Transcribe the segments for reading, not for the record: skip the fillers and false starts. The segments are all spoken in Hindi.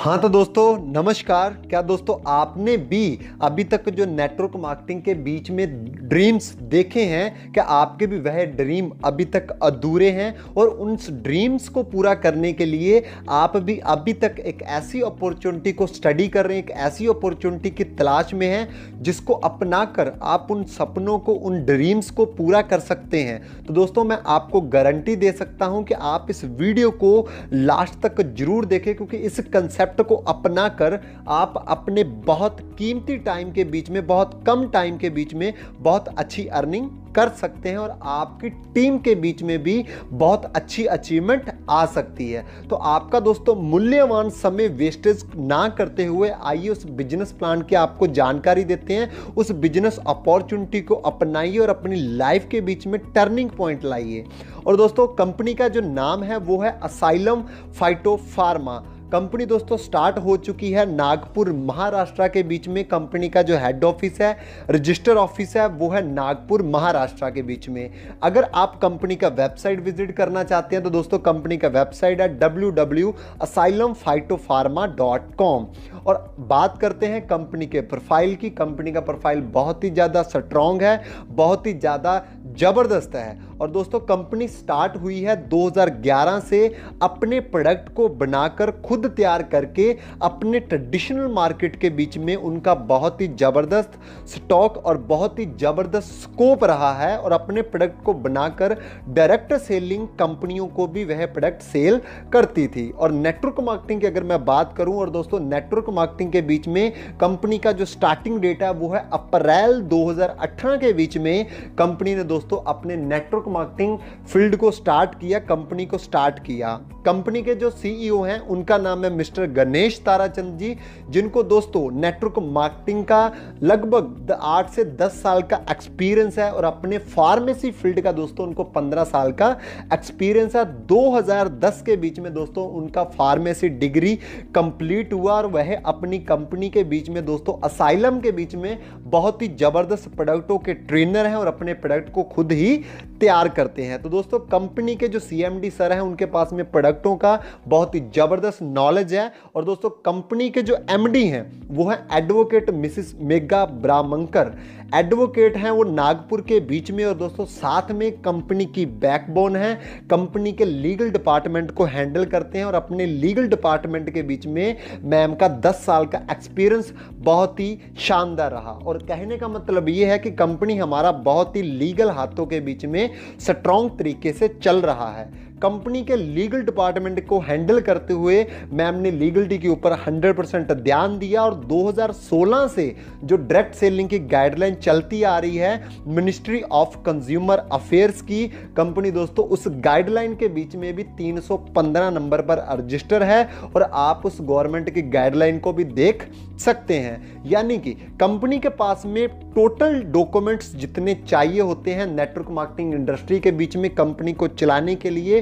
हाँ तो दोस्तों नमस्कार। क्या दोस्तों आपने भी अभी तक जो नेटवर्क मार्केटिंग के बीच में ड्रीम्स देखे हैं, क्या आपके भी वह ड्रीम अभी तक अधूरे हैं और उन ड्रीम्स को पूरा करने के लिए आप भी अभी तक एक ऐसी अपॉर्चुनिटी को स्टडी कर रहे हैं, एक ऐसी अपॉर्चुनिटी की तलाश में हैं जिसको अपनाकर आप उन सपनों को, उन ड्रीम्स को पूरा कर सकते हैं। तो दोस्तों मैं आपको गारंटी दे सकता हूं कि आप इस वीडियो को लास्ट तक जरूर देखें, क्योंकि इस कंसेप्ट को अपनाकर आप अपने बहुत कीमती टाइम के बीच में, बहुत कम टाइम के बीच में बहुत अच्छी अर्निंग कर सकते हैं और आपकी टीम के बीच में भी बहुत अच्छी अचीवमेंट आ सकती है। तो आपका दोस्तों मूल्यवान समय वेस्टेज ना करते हुए आइए उस बिजनेस प्लान की आपको जानकारी देते हैं। उस बिजनेस अपॉर्चुनिटी को अपनाइए और अपनी लाइफ के बीच में टर्निंग पॉइंट लाइए। और दोस्तों कंपनी का जो नाम है वो है असाइलम फाइटोफार्मा। कंपनी दोस्तों स्टार्ट हो चुकी है नागपुर महाराष्ट्र के बीच में। कंपनी का जो हेड ऑफिस है, रजिस्टर ऑफिस है, वो है नागपुर महाराष्ट्र के बीच में। अगर आप कंपनी का वेबसाइट विजिट करना चाहते हैं तो दोस्तों कंपनी का वेबसाइट है www.asylumphytopharma.com। और बात करते हैं कंपनी के प्रोफाइल की। कंपनी का प्रोफाइल बहुत ही ज़्यादा स्ट्रॉन्ग है, बहुत ही ज़्यादा ज़बरदस्त है। और दोस्तों कंपनी स्टार्ट हुई है 2011 से अपने प्रोडक्ट को बनाकर खुद तैयार करके अपने ट्रेडिशनल मार्केट के बीच में उनका बहुत ही ज़बरदस्त स्टॉक और बहुत ही ज़बरदस्त स्कोप रहा है। और अपने प्रोडक्ट को बनाकर डायरेक्ट सेलिंग कंपनियों को भी वह प्रोडक्ट सेल करती थी। और नेटवर्क मार्केटिंग की अगर मैं बात करूं, और दोस्तों नेटवर्क मार्केटिंग के बीच में कंपनी का जो स्टार्टिंग डेट है वो है अप्रैल 2018 के बीच में कंपनी ने दोस्तों अपने नेटवर्क मार्केटिंग फील्ड को स्टार्ट किया, कंपनी को स्टार्ट किया। कंपनी के जो सीईओ हैं उनका नाम है मिस्टर गणेश ताराचंद जी, जिनको दोस्तों नेटवर्क मार्केटिंग का लगभग 8 से 10 साल का एक्सपीरियंस है और अपने फार्मेसी फील्ड का दोस्तों उनको 15 साल का एक्सपीरियंस है। 2010 के बीच में दोस्तों उनका फार्मेसी डिग्री कंप्लीट हुआ और वह अपनी कंपनी के बीच में दोस्तों असाइलम के बीच में बहुत ही जबरदस्त प्रोडक्टों के ट्रेनर हैं और अपने प्रोडक्ट को खुद ही तैयार करते हैं। तो दोस्तों कंपनी के जो सीएमडी सर हैं उनके पास में प्रोडक्टों का बहुत ही जबरदस्त नॉलेज है। और दोस्तों कंपनी के जो एमडी हैं वो है एडवोकेट मिसिस मेगा ब्रामंकर। एडवोकेट हैं वो नागपुर के बीच में। और दोस्तों साथ में कंपनी की बैकबोन है, कंपनी के लीगल डिपार्टमेंट को हैंडल करते हैं और अपने लीगल डिपार्टमेंट के बीच में मैम का 10 साल का एक्सपीरियंस बहुत ही शानदार रहा। और कहने का मतलब ये है कि कंपनी हमारा बहुत ही लीगल हाथों के बीच में स्ट्रॉन्ग तरीके से चल रहा है। कंपनी के लीगल डिपार्टमेंट को हैंडल करते हुए मैम ने लीगलिटी के ऊपर 100% ध्यान दिया। और 2016 से जो डायरेक्ट सेलिंग की गाइडलाइन चलती आ रही है मिनिस्ट्री ऑफ कंज्यूमर अफेयर्स की, कंपनी दोस्तों उस गाइडलाइन के बीच में भी 315 नंबर पर रजिस्टर है। और आप उस गवर्नमेंट की गाइडलाइन को भी देख सकते हैं। यानी कि कंपनी के पास में टोटल डॉक्यूमेंट्स जितने चाहिए होते हैं नेटवर्क मार्केटिंग इंडस्ट्री के बीच में कंपनी को चलाने के लिए,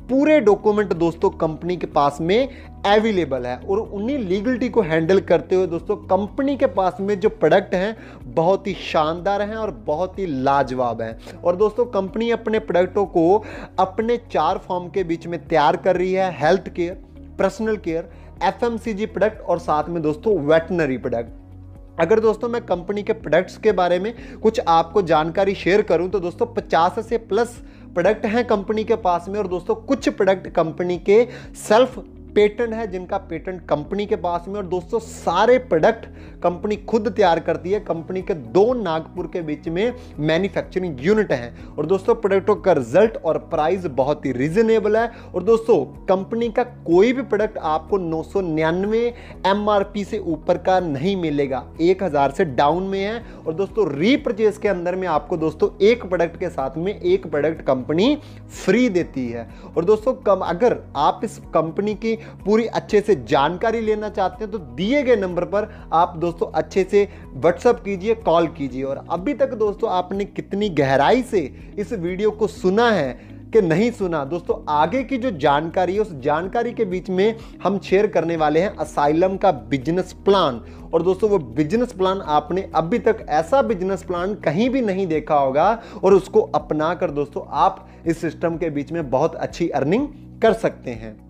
पूरे डॉक्यूमेंट दोस्तों कंपनी के पास में अवेलेबल है। और उन्हीं लीगलिटी को हैंडल करते हुए दोस्तों कंपनी के पास में जो प्रोडक्ट हैं बहुत ही शानदार हैं और बहुत ही लाजवाब हैं। और दोस्तों कंपनी अपने प्रोडक्टों को अपने 4 फॉर्म के बीच में तैयार कर रही है: health care, personal care, FMCG product और साथ में दोस्तों वेटनरी प्रोडक्ट। अगर दोस्तों मैं कंपनी के प्रोडक्ट्स के बारे में कुछ आपको जानकारी शेयर करूं तो दोस्तों 50 से प्लस प्रोडक्ट हैं कंपनी के पास में। और दोस्तों कुछ प्रोडक्ट कंपनी के सेल्फ पेटेंट है जिनका पेटेंट कंपनी के पास में। और दोस्तों सारे प्रोडक्ट कंपनी खुद तैयार करती है। कंपनी के 2 नागपुर के बीच में मैन्युफैक्चरिंग यूनिट हैं। और दोस्तों प्रोडक्टों का रिजल्ट और प्राइस बहुत ही रीजनेबल है। और दोस्तों कंपनी का कोई भी प्रोडक्ट आपको 999 एमआरपी से ऊपर का नहीं मिलेगा, 1000 से डाउन में है। और दोस्तों रीपर्चेज के अंदर में आपको दोस्तों एक प्रोडक्ट के साथ में एक प्रोडक्ट कंपनी फ्री देती है। और दोस्तों अगर आप इस कंपनी की पूरी अच्छे से जानकारी लेना चाहते हैं तो दिए गए नंबर पर आप दोस्तों अच्छे से व्हाट्सएप कीजिए, कॉल कीजिए। और अभी तक दोस्तों आपने कितनी गहराई से इस वीडियो को सुना है कि नहीं सुना, दोस्तों आगे की जो जानकारी है उस जानकारी के बीच में हम शेयर करने वाले हैं असाइलम का बिजनेस प्लान। और दोस्तों वो बिजनेस प्लान आपने अभी तक ऐसा बिजनेस प्लान कहीं भी नहीं देखा होगा और उसको अपना कर दोस्तों आप इस सिस्टम के बीच में बहुत अच्छी अर्निंग कर सकते हैं।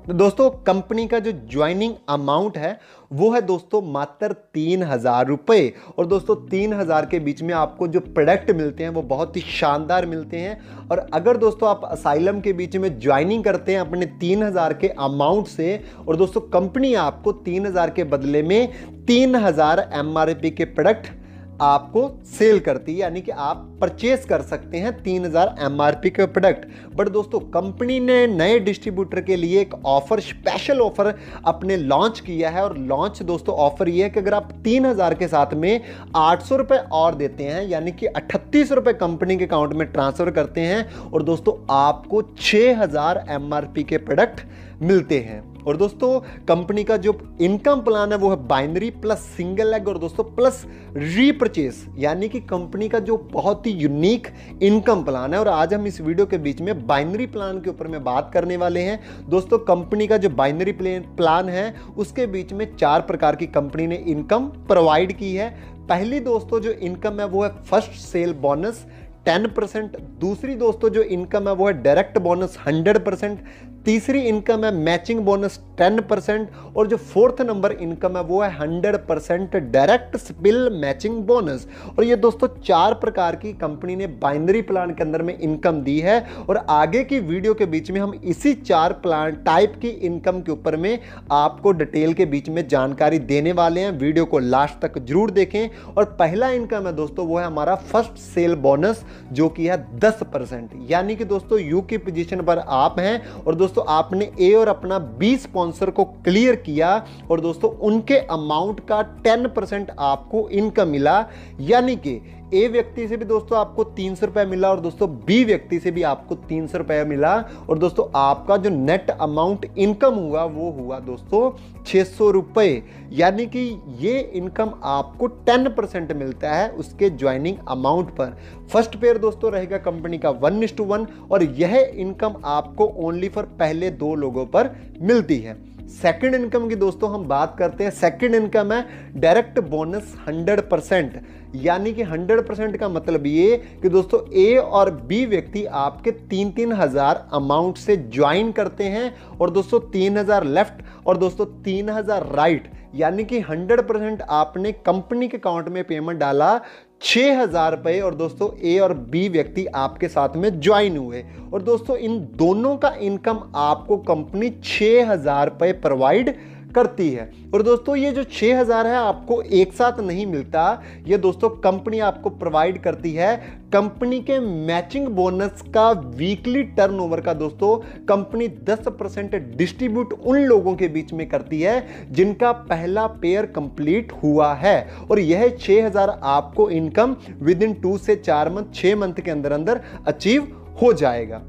तो दोस्तों कंपनी का जो ज्वाइनिंग अमाउंट है वो है दोस्तों मात्र 3,000 रुपये। और दोस्तों 3,000 के बीच में आपको जो प्रोडक्ट मिलते हैं वो बहुत ही शानदार मिलते हैं। और अगर दोस्तों आप असाइलम के बीच में ज्वाइनिंग करते हैं अपने 3,000 के अमाउंट से, और दोस्तों कंपनी आपको 3,000 के बदले में 3,000 MRP के प्रोडक्ट आपको सेल करती है, यानी कि आप परचेस कर सकते हैं 3,000 MRP के प्रोडक्ट। बट दोस्तों कंपनी ने नए डिस्ट्रीब्यूटर के लिए एक ऑफर, स्पेशल ऑफर अपने लॉन्च किया है। और लॉन्च दोस्तों ऑफर ये है कि अगर आप 3,000 के साथ में 800 रुपए और देते हैं, यानी कि 38 रुपए कंपनी के अकाउंट में ट्रांसफर करते हैं, और दोस्तों आपको 6,000 MRP के प्रोडक्ट मिलते हैं। और दोस्तों कंपनी का जो इनकम प्लान है वो है बाइनरी प्लस सिंगल लेग और दोस्तों प्लस रीपरचेस, यानी कि कंपनी का जो बहुत ही यूनिक इनकम प्लान है। और आज हम इस वीडियो के बीच में बाइनरी प्लान के ऊपर में बात करने वाले हैं। दोस्तों कंपनी का जो बाइनरी प्लान है उसके बीच में 4 प्रकार की कंपनी ने इनकम प्रोवाइड की है। पहली दोस्तों जो इनकम है वो है फर्स्ट सेल बोनस 10%। दूसरी दोस्तों जो इनकम है वो है डायरेक्ट बोनस 100%। तीसरी इनकम है मैचिंग बोनस 10%। और जो फोर्थ नंबर इनकम है वो है 100% डायरेक्ट स्पिल मैचिंग बोनस। और ये दोस्तों 4 प्रकार की कंपनी ने बाइनरी प्लान के अंदर में इनकम दी है। और आगे की वीडियो के बीच में हम इसी 4 प्लान टाइप की इनकम के ऊपर में आपको डिटेल के बीच में जानकारी देने वाले हैं। वीडियो को लास्ट तक जरूर देखें। और पहला इनकम है दोस्तों वो है हमारा फर्स्ट सेल बोनस, जो कि है 10%, यानी कि दोस्तों यू की पोजीशन पर आप हैं और दोस्तों आपने ए और अपना बी स्पॉन्सर को क्लियर किया और दोस्तों उनके अमाउंट का 10% आपको इनकम मिला, यानी कि ए व्यक्ति से भी दोस्तों आपको 300 रुपए मिला और दोस्तों बी व्यक्ति से भी आपको 300 रुपए मिला। और दोस्तों आपका जो नेट अमाउंट इनकम हुआ वो हुआ दोस्तों 600 रुपए, यानी कि ये इनकम आपको 10% मिलता है उसके ज्वाइनिंग अमाउंट पर। फर्स्ट पेयर दोस्तों रहेगा कंपनी का 1:1 और यह इनकम आपको ओनली फॉर पहले 2 लोगों पर मिलती है। सेकंड इनकम की दोस्तों हम बात करते हैं। सेकंड इनकम है डायरेक्ट बोनस 100%, यानी कि 100% का मतलब ये कि दोस्तों ए और बी व्यक्ति आपके 3-3 हज़ार अमाउंट से ज्वाइन करते हैं और दोस्तों 3,000 लेफ्ट और दोस्तों 3,000 राइट, यानी कि 100% आपने कंपनी के अकाउंट में पेमेंट डाला 6,000 रुपए और दोस्तों ए और बी व्यक्ति आपके साथ में ज्वाइन हुए और दोस्तों इन दोनों का इनकम आपको कंपनी 6,000 रुपए प्रोवाइड करती है। और दोस्तों ये जो 6,000 है आपको एक साथ नहीं मिलता, ये दोस्तों कंपनी आपको प्रोवाइड करती है कंपनी के मैचिंग बोनस का वीकली टर्नओवर का दोस्तों कंपनी 10% डिस्ट्रीब्यूट उन लोगों के बीच में करती है जिनका पहला पेयर कंप्लीट हुआ है। और यह 6,000 आपको इनकम विद इन 2 से 4 मंथ 6 मंथ के अंदर अंदर अचीव हो जाएगा।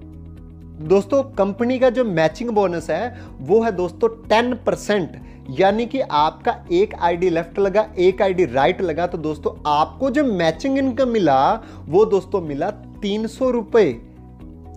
दोस्तों कंपनी का जो मैचिंग बोनस है वो है दोस्तों 10%, यानी कि आपका एक आईडी लेफ्ट लगा एक आईडी राइट लगा तो दोस्तों आपको जो मैचिंग इनकम मिला वो दोस्तों मिला 300 रुपए।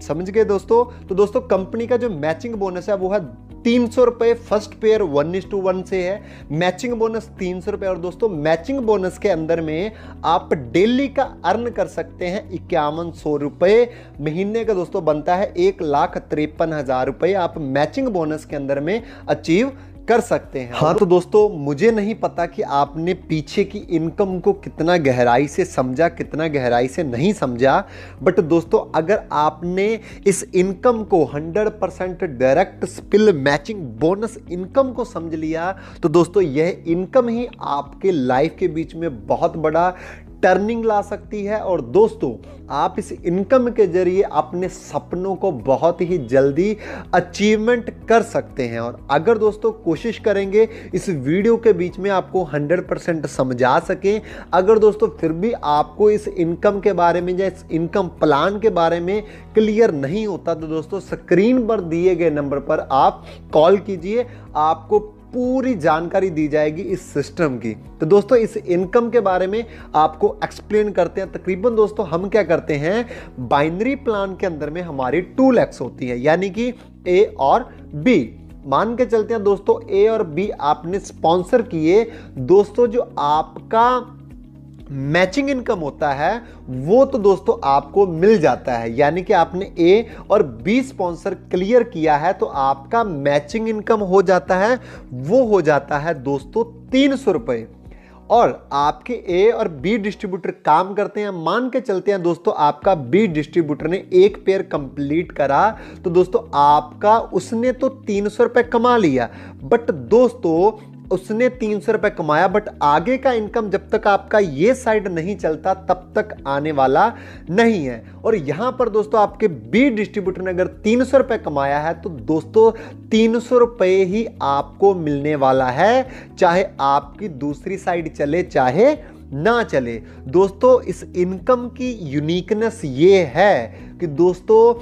समझ गए दोस्तों? तो दोस्तों कंपनी का जो मैचिंग बोनस है वो है 300 रुपए। फर्स्ट पेयर 1:1 से है, मैचिंग बोनस 300 रुपए। और दोस्तों मैचिंग बोनस के अंदर में आप डेली का अर्न कर सकते हैं 5100 रुपए। महीने का दोस्तों बनता है 1,53,000 रुपए आप मैचिंग बोनस के अंदर में अचीव कर सकते हैं। हाँ तो दोस्तों मुझे नहीं पता कि आपने पीछे की इनकम को कितना गहराई से समझा, कितना गहराई से नहीं समझा, बट दोस्तों अगर आपने इस इनकम को 100% direct spill matching bonus income को समझ लिया तो दोस्तों यह इनकम ही आपके लाइफ के बीच में बहुत बड़ा टर्निंग ला सकती है। और दोस्तों आप इस इनकम के जरिए अपने सपनों को बहुत ही जल्दी अचीवमेंट कर सकते हैं। और अगर दोस्तों कोशिश करेंगे इस वीडियो के बीच में आपको 100% समझा सकें, अगर दोस्तों फिर भी आपको इस इनकम के बारे में या इस इनकम प्लान के बारे में क्लियर नहीं होता तो दोस्तों स्क्रीन पर दिए गए नंबर पर आप कॉल कीजिए, आपको पूरी जानकारी दी जाएगी इस सिस्टम की। तो दोस्तों इस इनकम के बारे में आपको एक्सप्लेन करते हैं। तकरीबन दोस्तों हम क्या करते हैं, बाइनरी प्लान के अंदर में हमारी 2 लेग्स होती है, यानी कि ए और बी। मान के चलते हैं दोस्तों ए और बी आपने स्पॉन्सर किए, दोस्तों जो आपका मैचिंग इनकम होता है वो तो दोस्तों आपको मिल जाता है, यानी कि आपने ए और बी स्पॉन्सर क्लियर किया है तो आपका मैचिंग इनकम हो जाता है, वो हो जाता है दोस्तों 300 रुपए। और आपके ए और बी डिस्ट्रीब्यूटर काम करते हैं, मान के चलते हैं दोस्तों आपका बी डिस्ट्रीब्यूटर ने एक पेयर कंप्लीट करा तो दोस्तों आपका उसने तो 300 रुपए कमा लिया, बट दोस्तों उसने 300 रुपए कमाया, बट आगे का इनकम जब तक आपका ये साइड नहीं चलता तब तक आने वाला नहीं है। और यहां पर दोस्तों आपके बी डिस्ट्रीब्यूटर ने अगर 300 रुपए कमाया है तो दोस्तों 300 रुपए ही आपको मिलने वाला है, चाहे आपकी दूसरी साइड चले चाहे ना चले। दोस्तों इस इनकम की यूनिकनेस ये है कि दोस्तों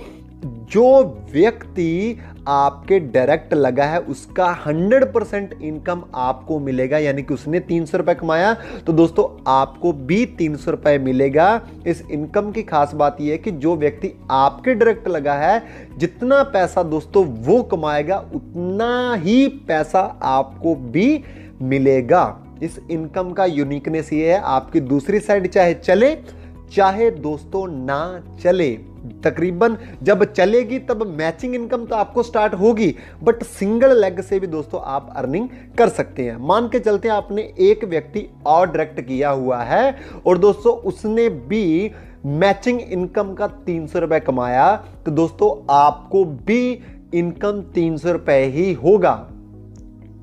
जो व्यक्ति आपके डायरेक्ट लगा है उसका 100% इनकम आपको मिलेगा, यानी कि उसने 300 रुपए कमाया तो दोस्तों आपको भी 300 रुपए मिलेगा। इस इनकम की खास बात यह है कि जो व्यक्ति आपके डायरेक्ट लगा है जितना पैसा दोस्तों वो कमाएगा उतना ही पैसा आपको भी मिलेगा। इस इनकम का यूनिकनेस ये है, आपकी दूसरी साइड चाहे चले चाहे दोस्तों ना चले, तकरीबन जब चलेगी तब मैचिंग इनकम तो आपको स्टार्ट होगी, बट सिंगल लेग से भी दोस्तों आप अर्निंग कर सकते हैं। मान के चलते हैं आपने एक व्यक्ति और डायरेक्ट किया हुआ है और दोस्तों उसने भी मैचिंग इनकम का 300 रुपए कमाया तो दोस्तों आपको भी इनकम 300 रुपए ही होगा।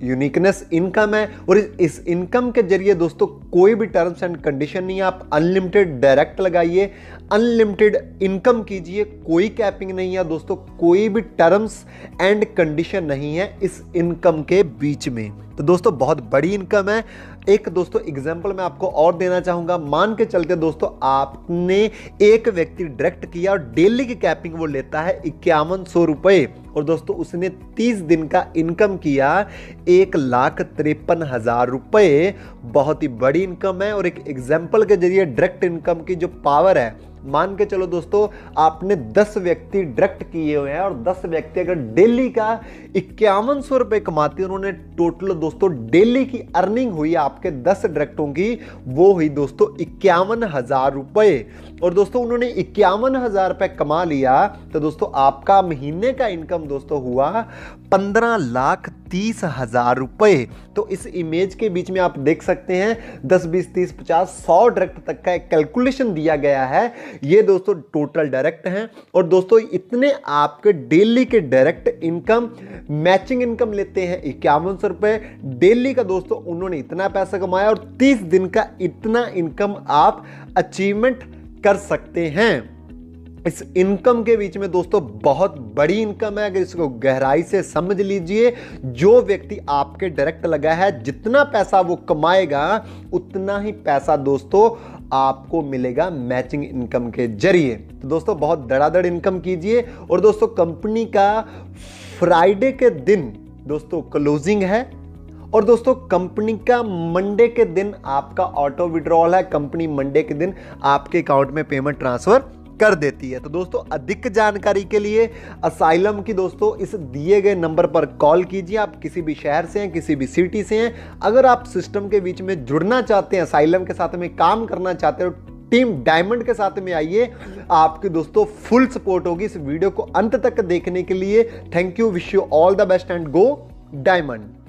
यूनिकनेस इनकम है और इस इनकम के जरिए दोस्तों कोई भी टर्म्स एंड कंडीशन नहीं है, आप अनलिमिटेड डायरेक्ट लगाइए, अनलिमिटेड इनकम कीजिए, कोई कैपिंग नहीं है दोस्तों, कोई भी टर्म्स एंड कंडीशन नहीं है इस इनकम के बीच में। तो दोस्तों बहुत बड़ी इनकम है। एक दोस्तों एग्जांपल मैं आपको और देना चाहूंगा, मान के चलते दोस्तों आपने एक व्यक्ति डायरेक्ट किया और डेली की कैपिंग वो लेता है 5100 रुपए और दोस्तों उसने 30 दिन का इनकम किया 1,53,000 रुपए। बहुत ही बड़ी इनकम है और एक एग्जांपल के जरिए डायरेक्ट इनकम की जो पावर है, मान के चलो दोस्तों आपने 10 व्यक्ति डायरेक्ट किए हुए हैं और 10 व्यक्ति अगर डेली का 5100 रुपए कमाते हैं, उन्होंने टोटल दोस्तों डेली की अर्निंग हुई आपके 10 डायरेक्टों की वो हुई दोस्तों 51,000 रुपए। और दोस्तों उन्होंने 51,000 रुपए कमा लिया तो दोस्तों आपका महीने का इनकम दोस्तों हुआ 15,30,000 रुपए। तो इस इमेज के बीच में आप देख सकते हैं 10, 20, 30, 50, 100 डायरेक्ट तक का एक कैलकुलेशन दिया गया है। ये दोस्तों टोटल डायरेक्ट हैं और दोस्तों इतने आपके डेली के डायरेक्ट इनकम, मैचिंग इनकम लेते हैं 5100 रुपए डेली का, दोस्तों उन्होंने इतना पैसा कमाया और 30 दिन का इतना इनकम आप अचीवमेंट कर सकते हैं। इस इनकम के बीच में दोस्तों बहुत बड़ी इनकम है, अगर इसको गहराई से समझ लीजिए। जो व्यक्ति आपके डायरेक्ट लगा है जितना पैसा वो कमाएगा उतना ही पैसा दोस्तों आपको मिलेगा मैचिंग इनकम के जरिए। तो दोस्तों बहुत धड़ाधड़ इनकम कीजिए। और दोस्तों कंपनी का फ्राइडे के दिन दोस्तों क्लोजिंग है और दोस्तों कंपनी का मंडे के दिन आपका ऑटो विड्रॉल है, कंपनी मंडे के दिन आपके अकाउंट में पेमेंट ट्रांसफर कर देती है। तो दोस्तों अधिक जानकारी के लिए असाइलम की दोस्तों इस दिए गए नंबर पर कॉल कीजिए। आप किसी भी शहर से हैं, किसी भी सिटी से हैं, अगर आप सिस्टम के बीच में जुड़ना चाहते हैं, असाइलम के साथ में काम करना चाहते हो, टीम डायमंड के साथ में आइए, आपकी दोस्तों फुल सपोर्ट होगी। इस वीडियो को अंत तक देखने के लिए thank you, wish you all the best and go diamond.